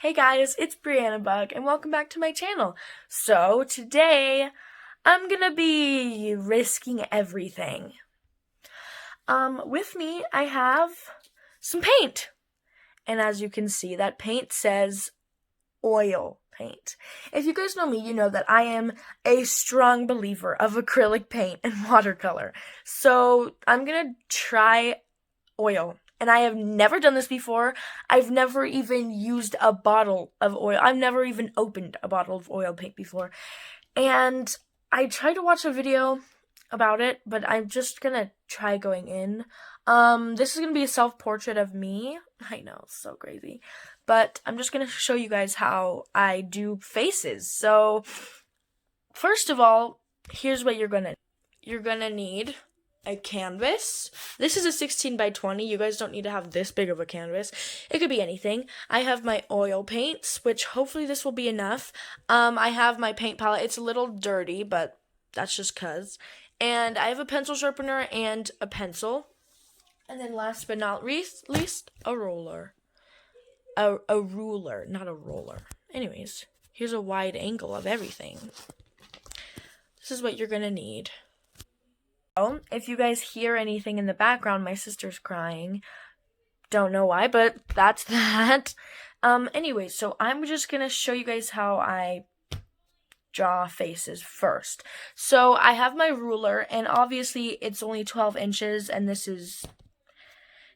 Hey guys, it's Brianna Bug and welcome back to my channel. So today I'm gonna be risking everything. With me I have some paint. And as you can see, that paint says oil paint. If you guys know me, you know that I am a strong believer of acrylic paint and watercolor. So I'm gonna try oil. And I have never done this before. I've never even used a bottle of oil. I've never even opened a bottle of oil paint before. And I tried to watch a video about it, but I'm just gonna try going in. This is gonna be a self-portrait of me. I know, it's so crazy. But I'm just gonna show you guys how I do faces. So, first of all, here's what you're gonna need a canvas. This is a 16 by 20. You guys don't need to have this big of a canvas. It could be anything. I have my oil paints, which hopefully this will be enough. I have my paint palette. It's a little dirty, but that's just cuz. And I have a pencil sharpener and a pencil. And then last but not least, a roller. A ruler, not a roller. Anyways, here's a wide angle of everything. This is what you're gonna need. If you guys hear anything in the background, my sister's crying. Don't know why, but that's that. Anyway, so I'm just gonna show you guys how I draw faces first. So I have my ruler, and obviously it's only 12 inches, and this is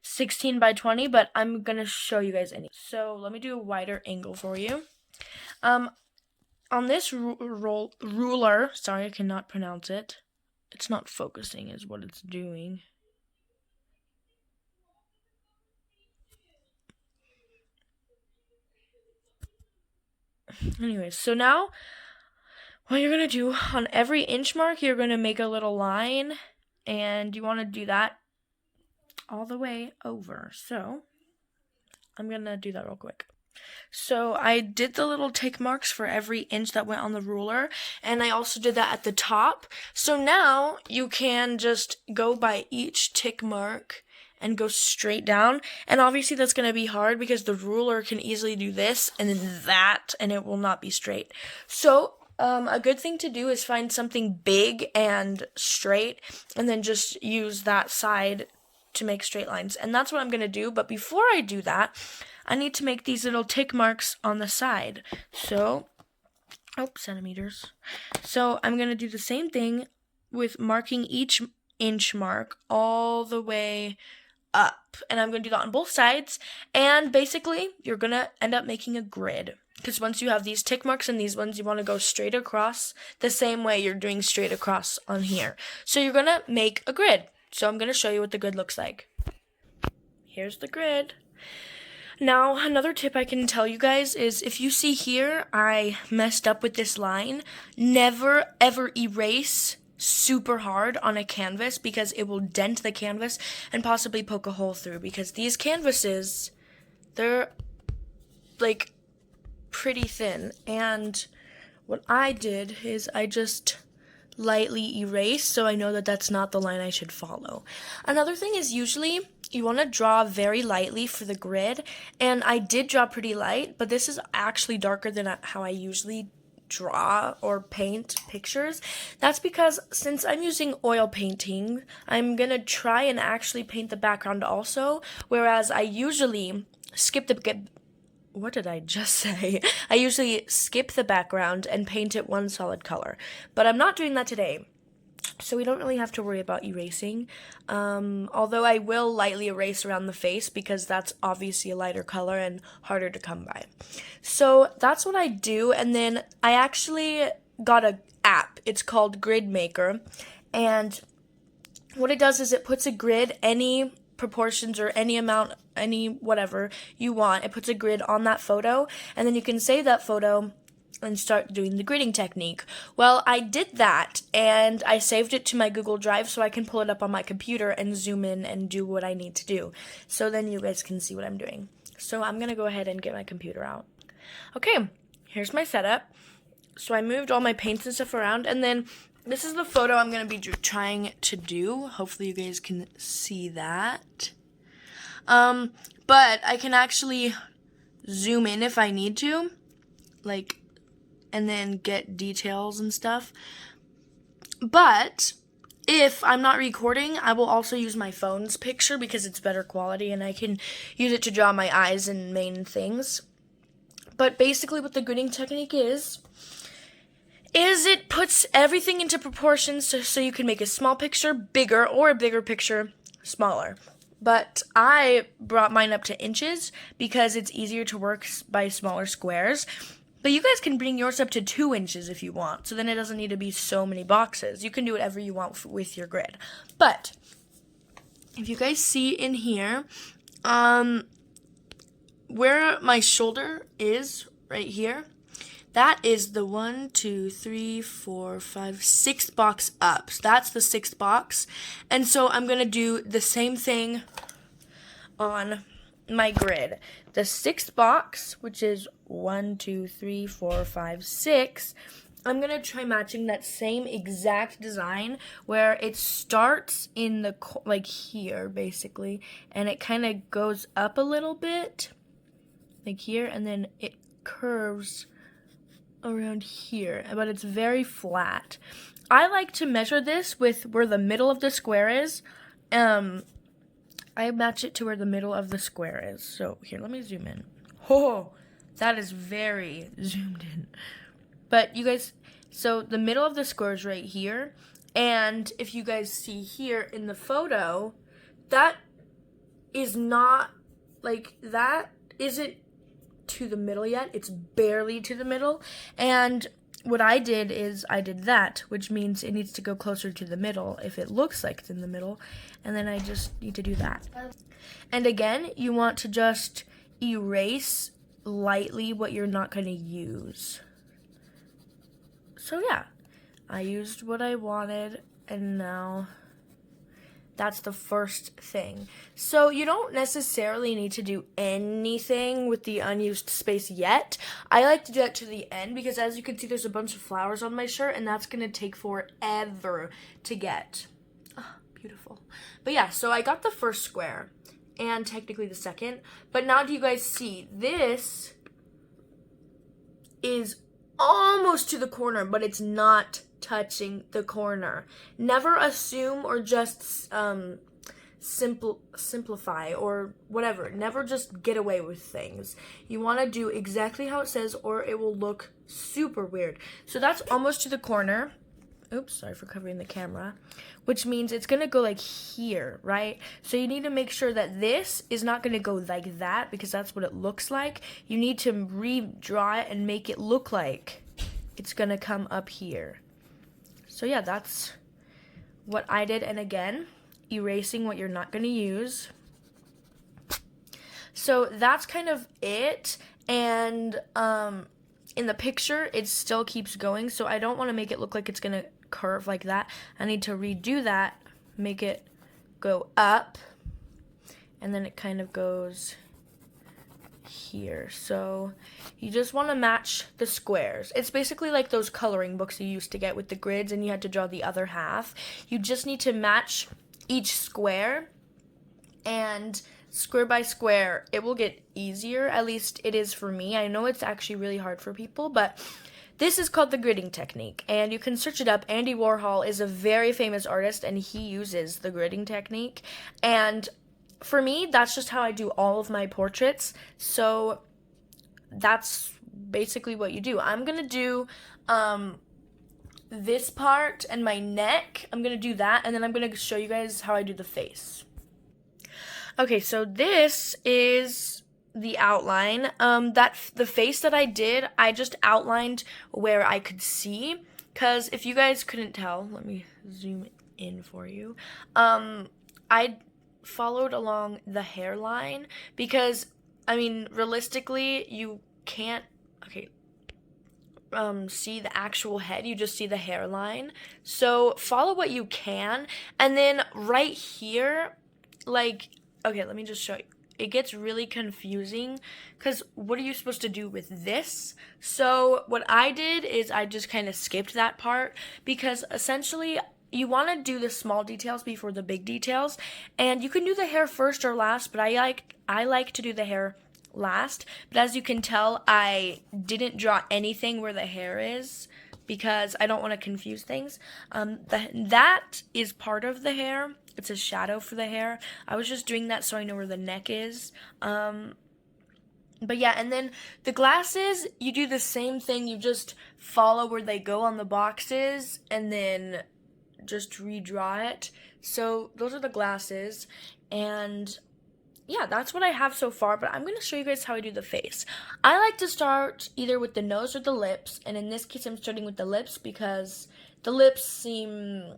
16 by 20, but I'm gonna show you guys any. So let me do a wider angle for you. On this ruler, sorry, I cannot pronounce it. It's not focusing is what it's doing. Anyways, so now what you're going to do on every inch mark, you're going to make a little line, and you want to do that all the way over. So I'm going to do that real quick. So I did the little tick marks for every inch that went on the ruler, and I also did that at the top. So now you can just go by each tick mark and go straight down. And obviously that's going to be hard because the ruler can easily do this and then that, and it will not be straight. So a good thing to do is find something big and straight, and then just use that side to make straight lines. And that's what I'm going to do. But before I do that, I need to make these little tick marks on the side. So, centimeters. So I'm going to do the same thing with marking each inch mark all the way up. And I'm going to do that on both sides. And basically, you're going to end up making a grid. Because once you have these tick marks and these ones, you want to go straight across the same way you're doing straight across on here. So you're going to make a grid. So I'm going to show you what the grid looks like. Here's the grid. Now, another tip I can tell you guys is if you see here, I messed up with this line. Never, ever erase super hard on a canvas because it will dent the canvas and possibly poke a hole through, because these canvases, they're like pretty thin. And what I did is I just lightly erase so I know that that's not the line I should follow. Another thing is usually you want to draw very lightly for the grid, and I did draw pretty light, but this is actually darker than how I usually draw or paint pictures. That's because since I'm using oil painting, I'm gonna try and actually paint the background also, whereas I usually skip the what did I just say? I usually skip the background and paint it one solid color, but I'm not doing that today. So we don't really have to worry about erasing, although I will lightly erase around the face because that's obviously a lighter color and harder to come by. So that's what I do, and then I actually got an app. It's called Grid Maker, and what it does is it puts a grid, any proportions or any amount, any whatever you want. It puts a grid on that photo, and then you can save that photo and start doing the gridding technique. Well, I did that, and I saved it to my Google Drive so I can pull it up on my computer and zoom in and do what I need to do. So then you guys can see what I'm doing. So I'm going to go ahead and get my computer out. Okay, here's my setup. So I moved all my paints and stuff around, and then this is the photo I'm going to be trying to do. Hopefully you guys can see that. But I can actually zoom in if I need to, like, and then get details and stuff. But if I'm not recording, I will also use my phone's picture because it's better quality and I can use it to draw my eyes and main things. But basically what the gridding technique is it puts everything into proportions so you can make a small picture bigger or a bigger picture smaller. But I brought mine up to inches because it's easier to work by smaller squares. But you guys can bring yours up to 2 inches if you want, so then it doesn't need to be so many boxes. You can do whatever you want with your grid. But if you guys see in here, where my shoulder is right here, that is the 1, 2, 3, 4, 5, 6th box up. So that's the 6th box. And so I'm going to do the same thing on my grid. The 6th box, which is 1, 2, 3, 4, 5, 6, I'm going to try matching that same exact design where it starts in the, like here, basically, and it kind of goes up a little bit, like here, and then it curves around here, but it's very flat. I like to measure this with where the middle of the square is. I match it to where the middle of the square is. So here, let me zoom in. Oh, that is very zoomed in. But you guys, so the middle of the square is right here. And if you guys see here in the photo, that is not, like, that isn't to the middle yet. It's barely to the middle. And what I did is I did that, which means it needs to go closer to the middle if it looks like it's in the middle. And then I just need to do that. And again, you want to just erase lightly what you're not going to use. So yeah, I used what I wanted, and now that's the first thing. So you don't necessarily need to do anything with the unused space yet. I like to do that to the end because as you can see, there's a bunch of flowers on my shirt and that's gonna take forever to get. Oh, beautiful. But yeah, so I got the first square and technically the second, but now do you guys see this is almost to the corner, but it's not touching the corner. Never assume or just simplify or whatever. Never just get away with things. You want to do exactly how it says or it will look super weird. So that's almost to the corner. Oops, sorry for covering the camera. Which means it's going to go like here, right? So you need to make sure that this is not going to go like that because that's what it looks like. You need to redraw it and make it look like it's going to come up here. So yeah, that's what I did. And again, erasing what you're not going to use. So that's kind of it. And in the picture, it still keeps going. So I don't want to make it look like it's going to curve like that. I need to redo that, make it go up. And then it kind of goes here. So you just want to match the squares. It's basically like those coloring books you used to get with the grids and you had to draw the other half. You just need to match each square, and square by square it will get easier. At least it is for me. I know it's actually really hard for people, but this is called the gridding technique, and you can search it up. Andy Warhol is a very famous artist and he uses the gridding technique, and for me, that's just how I do all of my portraits. So that's basically what you do. I'm going to do this part and my neck. I'm going to do that, and then I'm going to show you guys how I do the face. Okay, so this is the outline. The face that I did, I just outlined where I could see. Because if you guys couldn't tell, let me zoom in for you. I followed along the hairline because, I mean, realistically, you can't, see the actual head. You just see the hairline. So follow what you can. And then right here, like, okay, let me just show you. It gets really confusing because what are you supposed to do with this? So what I did is I just kind of skipped that part because essentially you want to do the small details before the big details, and you can do the hair first or last, but I like to do the hair last. But as you can tell, I didn't draw anything where the hair is because I don't want to confuse things. That is part of the hair. It's a shadow for the hair. I was just doing that so I know where the neck is. But yeah, and then the glasses, you do the same thing. You just follow where they go on the boxes and then just redraw it. So those are the glasses. And yeah, that's what I have so far, but I'm going to show you guys how I do the face. I like to start either with the nose or the lips, and in this case I'm starting with the lips because the lips seem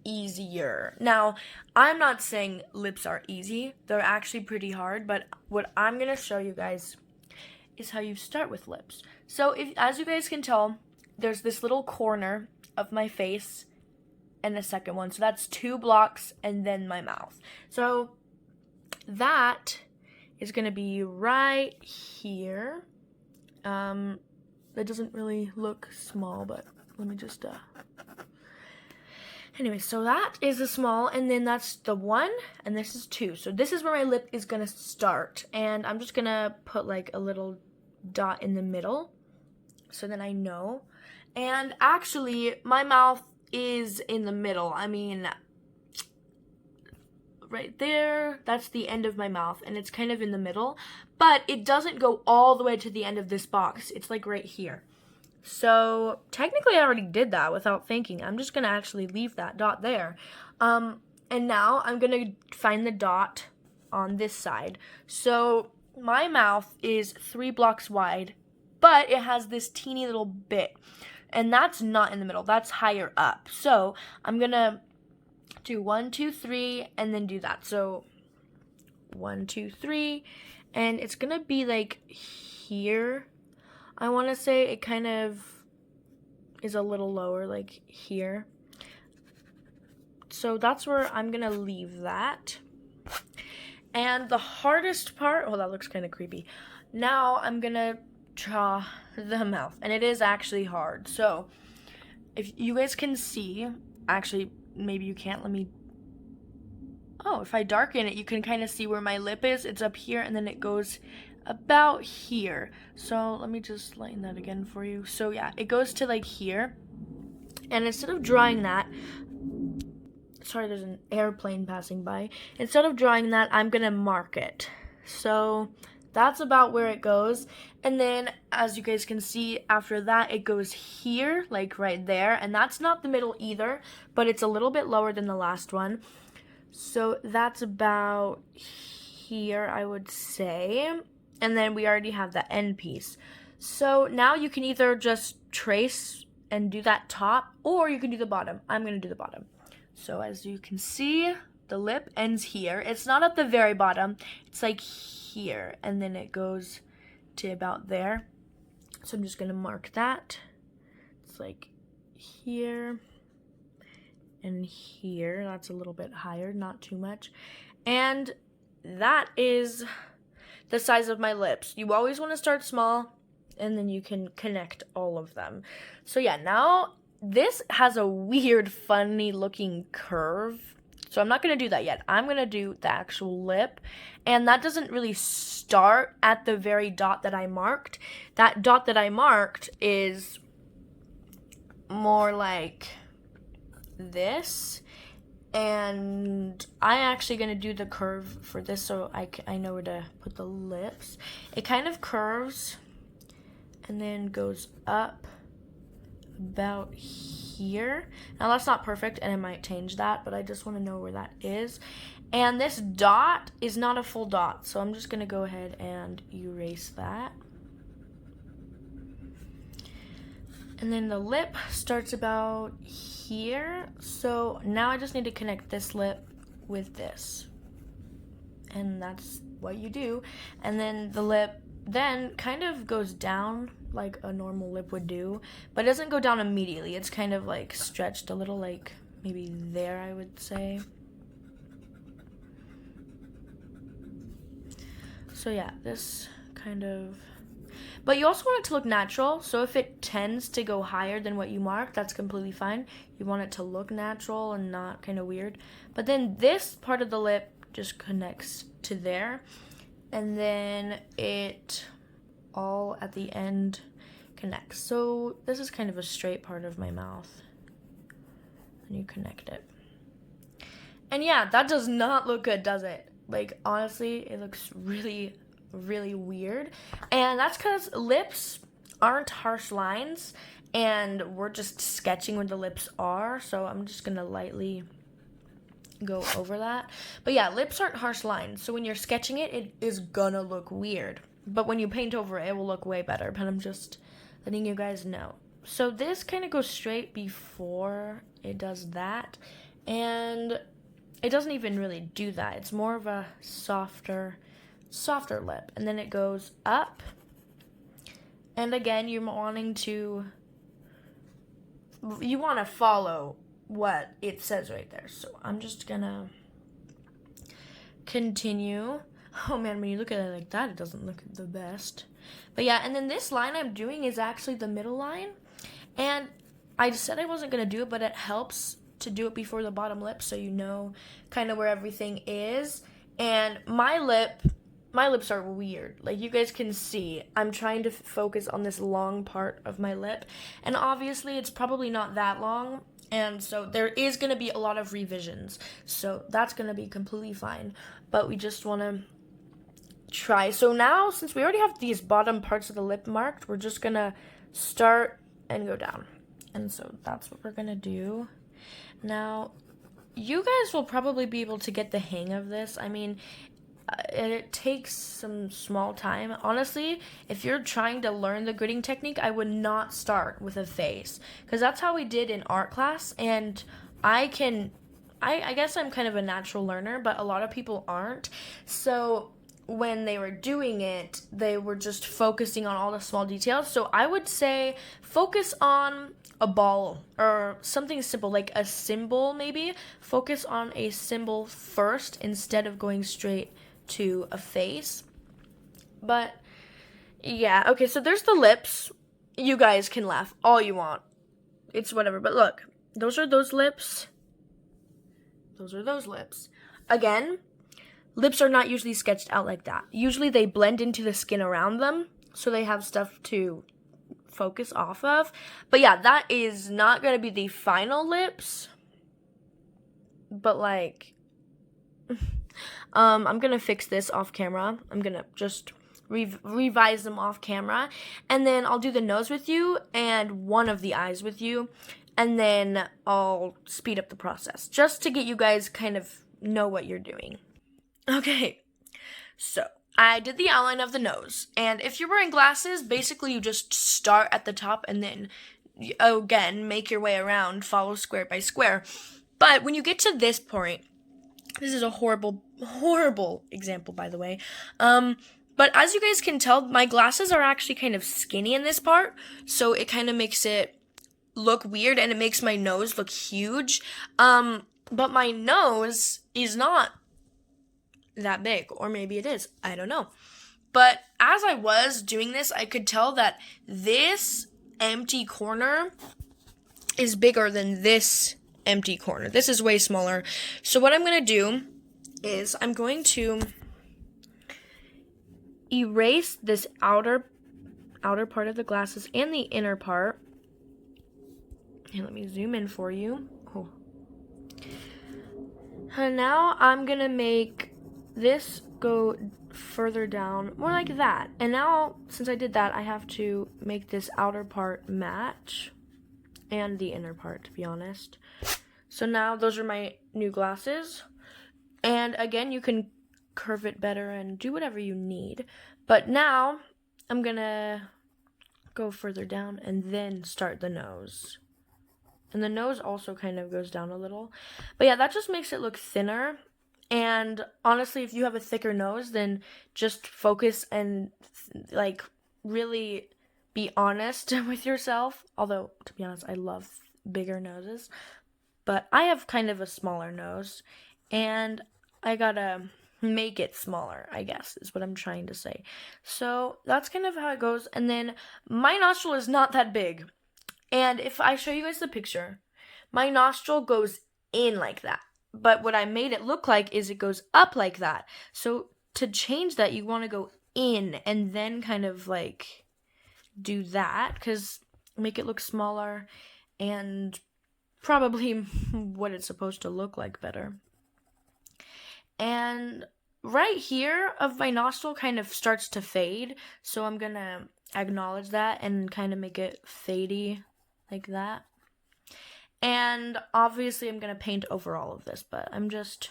easier. Now, I'm not saying lips are easy. They're actually pretty hard, but what I'm going to show you guys is how you start with lips. So, as you guys can tell, there's this little corner of my face and a second one. So that's 2 blocks and then my mouth. So that is going to be right here. That doesn't really look small, but let me just anyway, so that is a small, and then that's the 1, and this is 2. So this is where my lip is going to start, and I'm just going to put like a little dot in the middle so then I know. And actually, my mouth is in the middle. I mean, right there, that's the end of my mouth, and it's kind of in the middle, but it doesn't go all the way to the end of this box. It's like right here. So technically I already did that without thinking. I'm just gonna actually leave that dot there. And now I'm gonna find the dot on this side. So my mouth is 3 blocks wide, but it has this teeny little bit, and that's not in the middle, that's higher up. So I'm gonna do 1, 2, 3, and then do that. So 1, 2, 3, and it's gonna be like here. I want to say it kind of is a little lower, like here. So that's where I'm gonna leave that. And the hardest part, oh, that looks kind of creepy. Now I'm gonna draw the mouth, and it is actually hard. So if you guys can see, actually, maybe you can't, if I darken it, you can kind of see where my lip is. It's up here, and then it goes about here. So let me just lighten that again for you. So yeah, it goes to like here. And instead of drawing that, sorry, there's an airplane passing by. Instead of drawing that, I'm gonna mark it. So that's about where it goes. And then, as you guys can see, after that, it goes here, like right there. And that's not the middle either, but it's a little bit lower than the last one. So that's about here, I would say. And then we already have the end piece. So now you can either just trace and do that top, or you can do the bottom. I'm going to do the bottom. So as you can see, the lip ends here. It's not at the very bottom. It's like here, and then it goes to about there. So I'm just going to mark that. It's like here and here. That's a little bit higher, not too much. And that is the size of my lips. You always want to start small, and then you can connect all of them. So yeah, now this has a weird, funny looking curve. So I'm not going to do that yet. I'm going to do the actual lip, and that doesn't really start at the very dot that I marked. That dot that I marked is more like this. And I'm actually going to do the curve for this so I know where to put the lips. It kind of curves and then goes up about here. Now that's not perfect, and I might change that, but I just want to know where that is. And this dot is not a full dot, so I'm just going to go ahead and erase that. And then the lip starts about here. So now I just need to connect this lip with this. And that's what you do. And then the lip then kind of goes down like a normal lip would do, but it doesn't go down immediately. It's kind of like stretched a little, like maybe there, I would say. So yeah, this kind of, but you also want it to look natural. So if it tends to go higher than what you mark, that's completely fine. You want it to look natural and not kind of weird. But then this part of the lip just connects to there. and then it all at the end connects. So this is kind of a straight part of my mouth, and you connect it. And yeah, that does not look good, does it? Like, honestly, it looks really, really weird. And that's because lips aren't harsh lines, and we're just sketching where the lips are. So I'm just gonna lightly go over that. But yeah, lips aren't harsh lines. So when you're sketching it, it is gonna look weird. But when you paint over it, it will look way better. But I'm just letting you guys know. So this kind of goes straight before it does that. And it doesn't even really do that. It's more of a softer lip. And then it goes up. And again, you want to follow what it says right there. So I'm just gonna continue. Oh man, when you look at it like that, it doesn't look the best. But yeah, and then this line I'm doing is actually the middle line. And I said I wasn't gonna do it, but it helps to do it before the bottom lip so you know kind of where everything is. And my lips are weird. Like, you guys can see, I'm trying to focus on this long part of my lip, and obviously it's probably not that long, and so there is going to be a lot of revisions, so that's going to be completely fine, but we just want to try. So now, since we already have these bottom parts of the lip marked, we're just going to start and go down, and so that's what we're going to do. Now, you guys will probably be able to get the hang of this. I mean, it takes some small time. Honestly, if you're trying to learn the gritting technique, I would not start with a face, because that's how we did in art class, and I guess I'm kind of a natural learner, but a lot of people aren't. So when they were doing it, they were just focusing on all the small details. So I would say focus on a ball or something simple, like a symbol maybe. Focus on a symbol first instead of going straight to a face. But yeah, okay, so there's the lips. You guys can laugh all you want. It's whatever, but look, those are those lips. Those are those lips. Again, lips are not usually sketched out like that. Usually they blend into the skin around them, so they have stuff to focus off of. But yeah, that is not going to be the final lips. But like, I'm going to fix this off camera. I'm going to just revise them off camera. And then I'll do the nose with you and one of the eyes with you. And then I'll speed up the process just to get you guys kind of know what you're doing. Okay, so I did the outline of the nose, and if you're wearing glasses, basically you just start at the top and then, again, make your way around, follow square by square. But when you get to this point, this is a horrible, horrible example, by the way, but as you guys can tell, my glasses are actually kind of skinny in this part, so it kind of makes it look weird, and it makes my nose look huge, but my nose is not that big, or maybe it is, I don't know. But as I was doing this, I could tell that this empty corner is bigger than this empty corner. This is way smaller. So what I'm going to do is I'm going to erase this outer part of the glasses and the inner part. And let me zoom in for you. Oh. And now I'm going to make this go further down, more like that. And now, since I did that, I have to make this outer part match and the inner part, to be honest. So now those are my new glasses. And again, you can curve it better and do whatever you need. But now I'm gonna go further down and then start the nose. And the nose also kind of goes down a little. But yeah, that just makes it look thinner. And honestly, if you have a thicker nose, then just focus and like really be honest with yourself. Although, to be honest, I love bigger noses. But I have kind of a smaller nose, and I gotta make it smaller, I guess, is what I'm trying to say. So that's kind of how it goes. And then my nostril is not that big. And if I show you guys the picture, my nostril goes in like that. But what I made it look like is it goes up like that. So to change that, you want to go in and then kind of like do that, because make it look smaller and probably what it's supposed to look like better. And right here of my nostril kind of starts to fade, so I'm gonna acknowledge that and kind of make it fadey like that. And obviously I'm gonna paint over all of this, but I'm just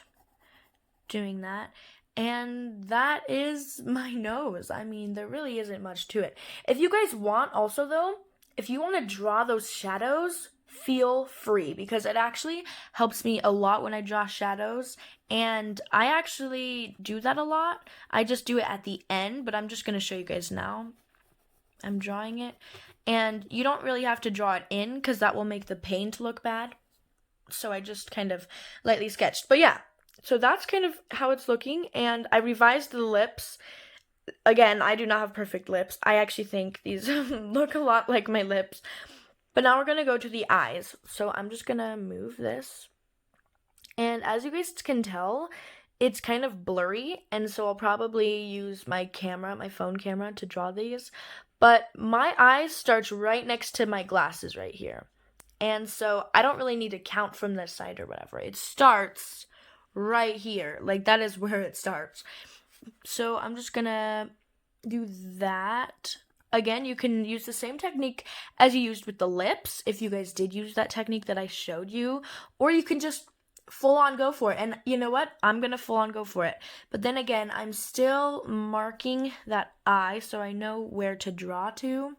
doing that. And that is my nose. I mean, there really isn't much to it. If you guys want also though, if you want to draw those shadows, feel free, because it actually helps me a lot when I draw shadows, and I actually do that a lot. I just do it at the end, but I'm just going to show you guys now. I'm drawing it, and you don't really have to draw it in because that will make the paint look bad. So I just kind of lightly sketched. But yeah, so that's kind of how it's looking, and I revised the lips. Again, I do not have perfect lips. I actually think these look a lot like my lips. But now we're going to go to the eyes. So I'm just going to move this. And as you guys can tell, it's kind of blurry. And so I'll probably use my camera, my phone camera, to draw these. But my eyes starts right next to my glasses right here. And so I don't really need to count from this side or whatever. It starts right here. Like, that is where it starts. So I'm just gonna do that. Again, you can use the same technique as you used with the lips, if you guys did use that technique that I showed you, or you can just full on go for it. And you know what? I'm gonna full on go for it. But then again, I'm still marking that eye so I know where to draw to.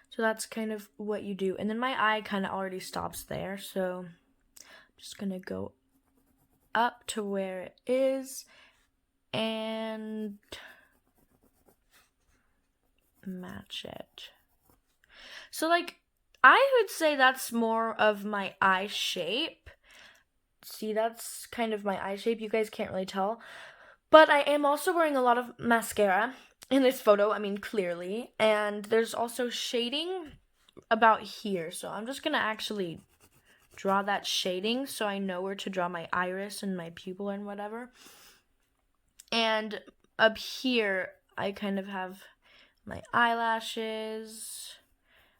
So that's kind of what you do. And then my eye kind of already stops there, so I'm just gonna go up to where it is and match it. So like, I would say that's more of my eye shape. See, that's kind of my eye shape. You guys can't really tell. But I am also wearing a lot of mascara in this photo, I mean, clearly. And there's also shading about here. So I'm just gonna actually draw that shading so I know where to draw my iris and my pupil and whatever. And up here, I kind of have my eyelashes.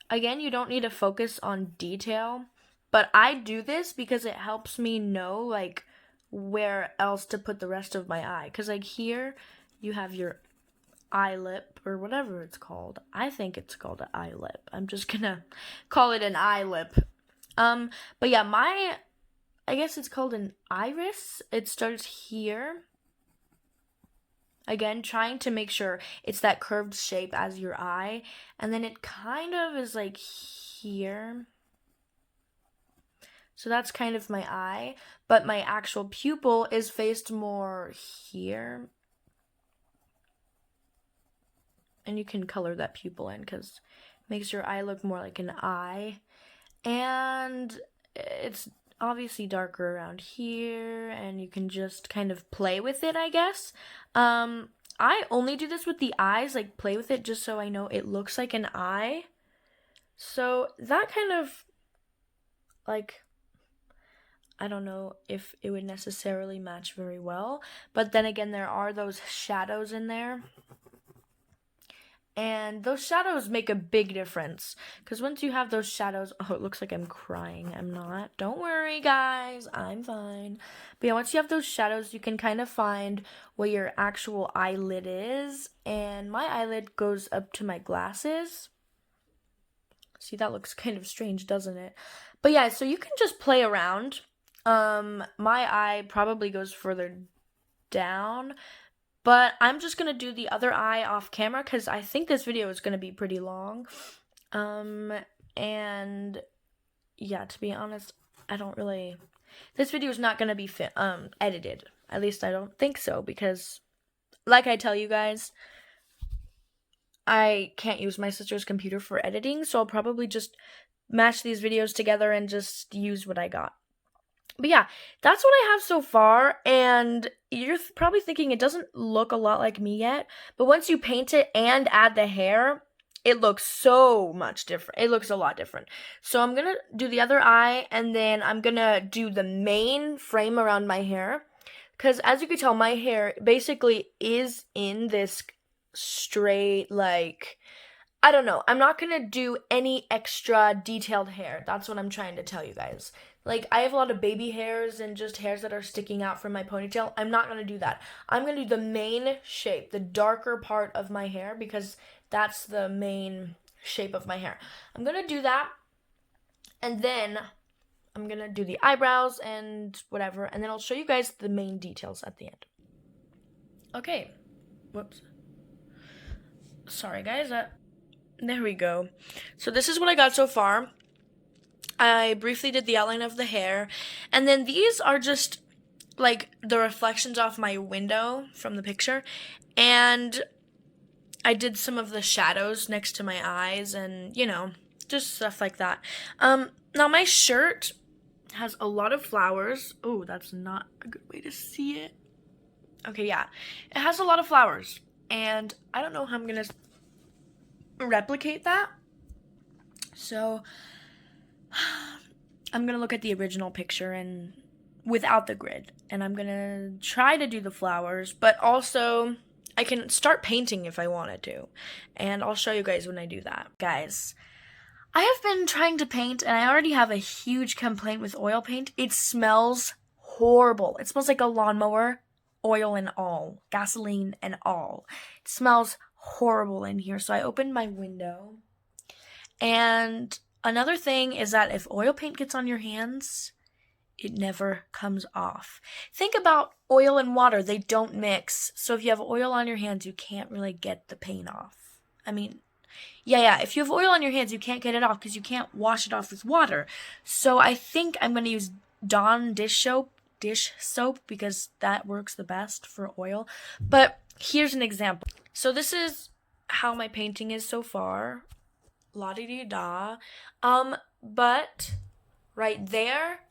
Again, you don't need to focus on detail, but I do this because it helps me know, like, where else to put the rest of my eye. Because, like, here, you have your eye lip, or whatever it's called. I think it's called an eye lip. I'm just gonna call it an eye lip. But yeah, I guess it's called an iris. It starts here. Again, trying to make sure it's that curved shape as your eye. And then it kind of is like here. So that's kind of my eye. But my actual pupil is faced more here. And you can color that pupil in because it makes your eye look more like an eye. And it's obviously darker around here, and you can just kind of play with it, I guess. I only do this with the eyes, like play with it just so I know it looks like an eye. So that kind of, like, I don't know if it would necessarily match very well. But then again, there are those shadows in there. And those shadows make a big difference. Because once you have those shadows... Oh, it looks like I'm crying. I'm not. Don't worry, guys. I'm fine. But yeah, once you have those shadows, you can kind of find where your actual eyelid is. And my eyelid goes up to my glasses. See, that looks kind of strange, doesn't it? But yeah, so you can just play around. My eye probably goes further down. But I'm just going to do the other eye off camera because I think this video is going to be pretty long. And yeah, to be honest, I don't really... This video is not going to be edited. At least I don't think so because, like I tell you guys, I can't use my sister's computer for editing. So I'll probably just mash these videos together and just use what I got. But yeah, that's what I have so far, and you're probably thinking it doesn't look a lot like me yet, but once you paint it and add the hair, it looks so much different. It looks a lot different. So I'm gonna do the other eye, and then I'm gonna do the main frame around my hair. Because as you can tell, my hair basically is in this straight, like, I don't know. I'm not gonna do any extra detailed hair. That's what I'm trying to tell you guys. Like, I have a lot of baby hairs and just hairs that are sticking out from my ponytail. I'm not gonna do that. I'm gonna do the main shape, the darker part of my hair, because that's the main shape of my hair. I'm gonna do that, and then I'm gonna do the eyebrows and whatever, and then I'll show you guys the main details at the end. Okay. Whoops. Sorry, guys. There we go. So this is what I got so far. I briefly did the outline of the hair, and then these are just like the reflections off my window from the picture, and I did some of the shadows next to my eyes, and you know, just stuff like that. Now my shirt has a lot of flowers. Oh, that's not a good way to see it. Okay, yeah, it has a lot of flowers, and I don't know how I'm gonna replicate that. So I'm gonna look at the original picture and without the grid, and I'm gonna try to do the flowers, but also I can start painting if I wanted to, and I'll show you guys when I do that. Guys, I have been trying to paint, and I already have a huge complaint with oil paint. It smells horrible. It smells like a lawnmower, oil and all, gasoline and all. It smells horrible in here. So I opened my window, and another thing is that if oil paint gets on your hands, it never comes off. Think about oil and water. They don't mix. So if you have oil on your hands, you can't really get the paint off. I mean, yeah, if you have oil on your hands, you can't get it off because you can't wash it off with water. So I think I'm going to use Dawn dish soap because that works the best for oil. But here's an example. So this is how my painting is so far. La-di-di-da. But right there,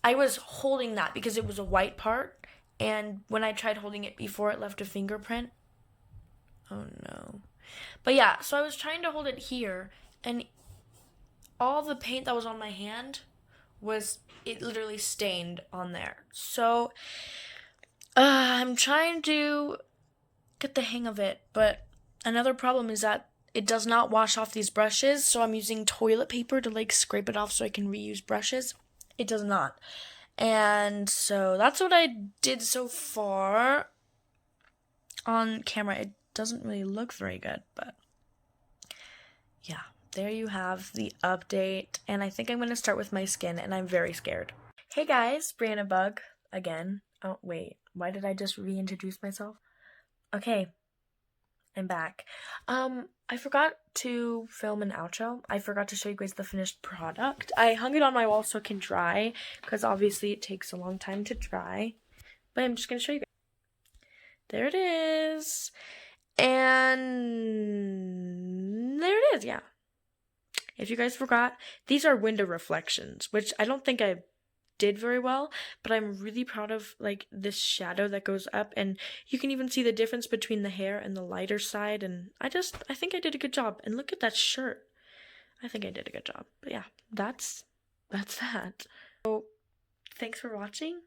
I was holding that because it was a white part, and when I tried holding it before, it left a fingerprint. Oh no. But yeah, so I was trying to hold it here, and all the paint that was on my hand it literally stained on there. So I'm trying to get the hang of it, but another problem is that it does not wash off these brushes, so I'm using toilet paper to like scrape it off so I can reuse brushes. It does not. And so that's what I did so far. On camera, it doesn't really look very good, but yeah, there you have the update. And I think I'm going to start with my skin, and I'm very scared. Hey guys, Brianna Bug again. Oh, wait, why did I just reintroduce myself? Okay, I'm back. I forgot to film an outro. I forgot to show you guys the finished product. I hung it on my wall so it can dry, because obviously it takes a long time to dry. But I'm just going to show you guys. There it is. And there it is, yeah. If you guys forgot, these are window reflections, which I don't think I did very well, but I'm really proud of like this shadow that goes up, and you can even see the difference between the hair and the lighter side, and I think I did a good job. And look at that shirt. I think I did a good job. But yeah, that's that. So thanks for watching.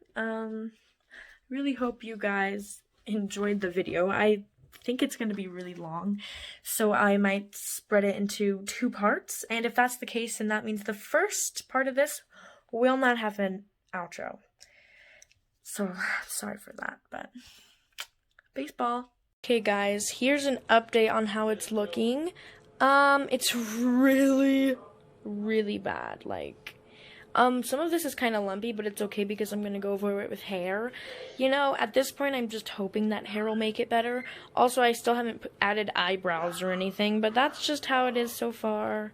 Really hope you guys enjoyed the video. I think it's going to be really long, so I might spread it into 2 parts, and if that's the case, then that means the first part of this will not have an outro. So sorry for that, but baseball. Okay guys, here's an update on how it's looking. It's really bad. Like, some of this is kind of lumpy, but it's okay because I'm going to go over it with hair. You know, at this point, I'm just hoping that hair will make it better. Also, I still haven't added eyebrows or anything, but that's just how it is so far.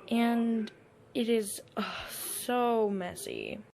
And it is so messy.